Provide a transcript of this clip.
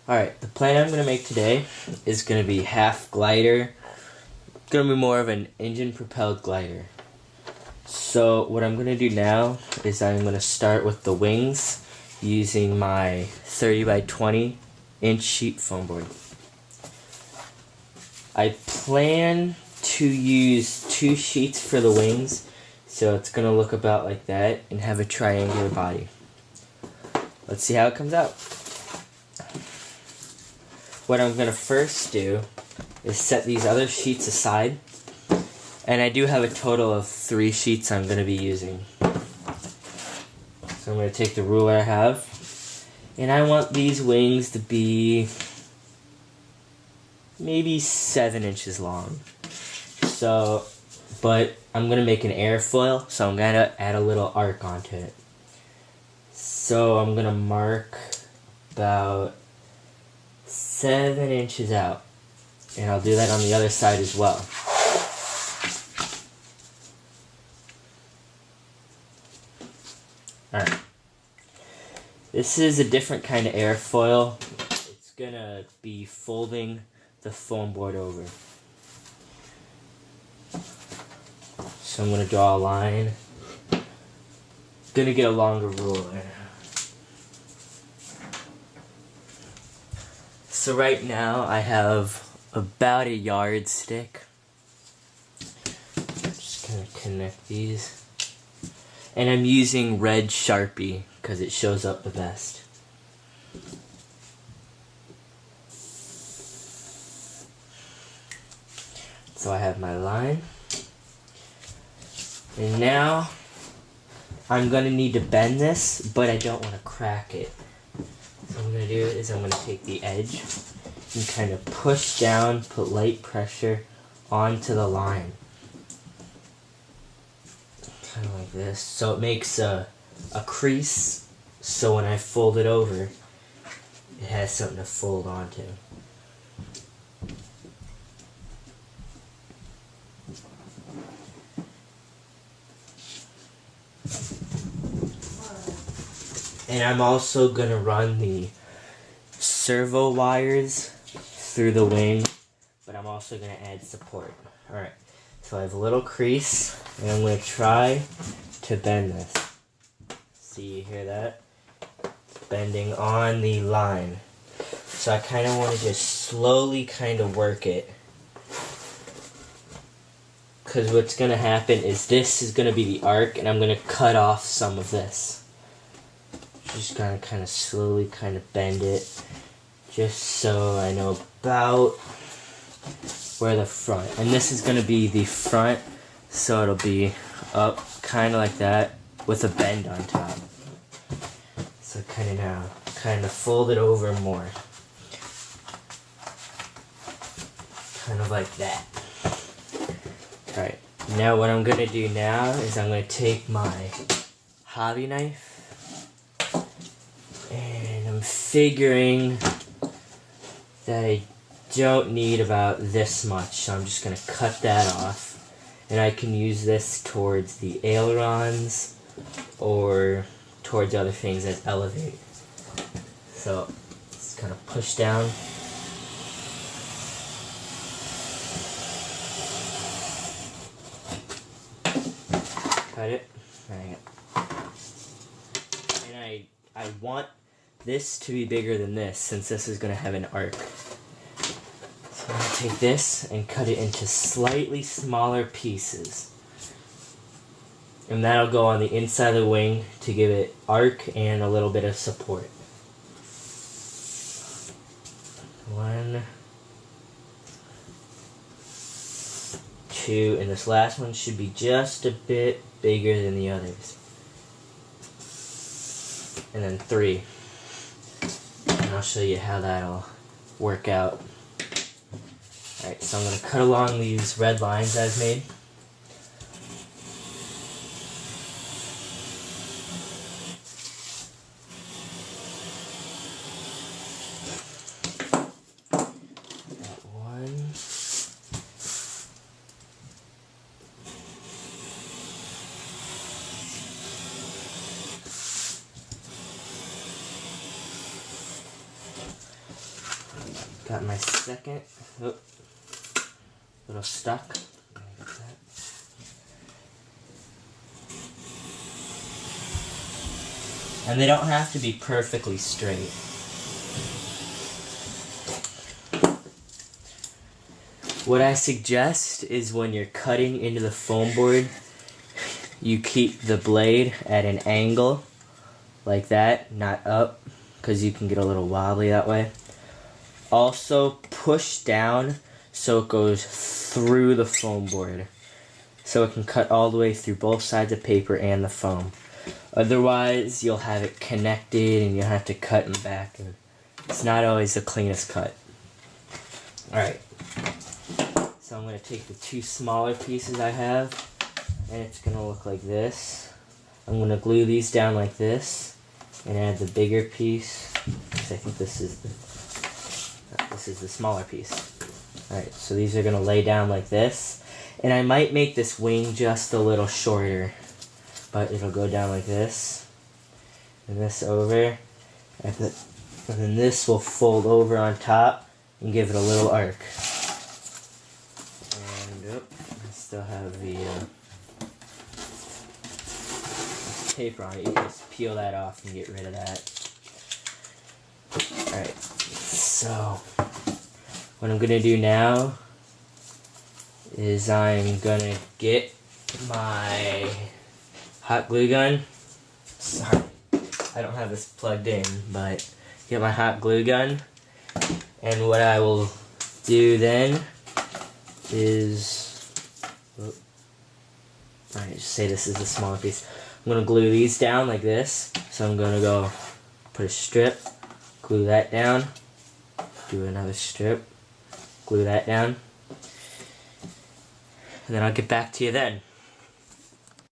Alright, the plane I'm going to make today is going to be half glider. It's going to be more of an engine-propelled glider. So what I'm going to do now is I'm going to start with the wings using my 30 by 20 inch sheet foam board. I plan to use 2 sheets for the wings, so it's going to look about like that and have a triangular body. Let's see how it comes out. What I'm going to first do is set these other sheets aside, and I do have a total of 3 sheets I'm going to be using. So I'm going to take the ruler I have, and I want these wings to be maybe 7 inches long. So, but I'm going to make an airfoil, so I'm going to add a little arc onto it. So I'm going to mark about 7 inches out, and I'll do that on the other side as well. Alright, this is a different kind of airfoil. It's gonna be folding the foam board over. So I'm gonna draw a line. Gonna get a longer ruler. So right now I have about a yardstick. I'm just gonna connect these. And I'm using red Sharpie because it shows up the best. So I have my line. And now I'm gonna need to bend this, but I don't want to crack it. So what I'm going to do is I'm going to take the edge and kind of push down, put light pressure onto the line. Kind of like this. So it makes a crease, so when I fold it over, it has something to fold onto. And I'm also going to run the servo wires through the wing, but I'm also going to add support. Alright, so I have a little crease, and I'm going to try to bend this. See, you hear that? Bending on the line. So I kind of want to just slowly kind of work it. Because what's going to happen is this is going to be the arc, and I'm going to cut off some of this. Just gotta kind of slowly kind of bend it, just so I know about where the front. And this is gonna be the front, so it'll be up kind of like that with a bend on top. So kind of now, kind of fold it over more, kind of like that. All right. Now what I'm gonna do now is I'm gonna take my hobby knife. And I'm figuring that I don't need about this much, so I'm just going to cut that off. And I can use this towards the ailerons or towards other things as elevate. So, just kind of push down. Cut it. Right. And I want this to be bigger than this, since this is going to have an arc. So I'm going to take this and cut it into slightly smaller pieces. And that'll go on the inside of the wing to give it arc and a little bit of support. 1, 2, and this last one should be just a bit bigger than the others. And then 3. And I'll show you how that'll work out. Alright, so I'm going to cut along these red lines I've made. That one. Got my second. Oh, little stuck. And they don't have to be perfectly straight. What I suggest is when you're cutting into the foam board, you keep the blade at an angle like that, not up, because you can get a little wobbly that way. Also, push down so it goes through the foam board, so it can cut all the way through both sides of paper and the foam. Otherwise, you'll have it connected and you'll have to cut in the back, and it's not always the cleanest cut. Alright, so I'm going to take the two smaller pieces I have, and it's going to look like this. I'm going to glue these down like this, and add the bigger piece, because I think this is the smaller piece. Alright, so these are going to lay down like this, and I might make this wing just a little shorter, but it'll go down like this, and this over, and then this will fold over on top and give it a little arc. And I still have the tape on it. You can just peel that off and get rid of that. Alright, so what I'm gonna do now is I'm gonna get my hot glue gun. Sorry, I don't have this plugged in, but get my hot glue gun, and what I will do then is, alright, just say this is the smaller piece. I'm gonna glue these down like this. So I'm gonna go put a strip, glue that down, do another strip, glue that down, and then I'll get back to you then.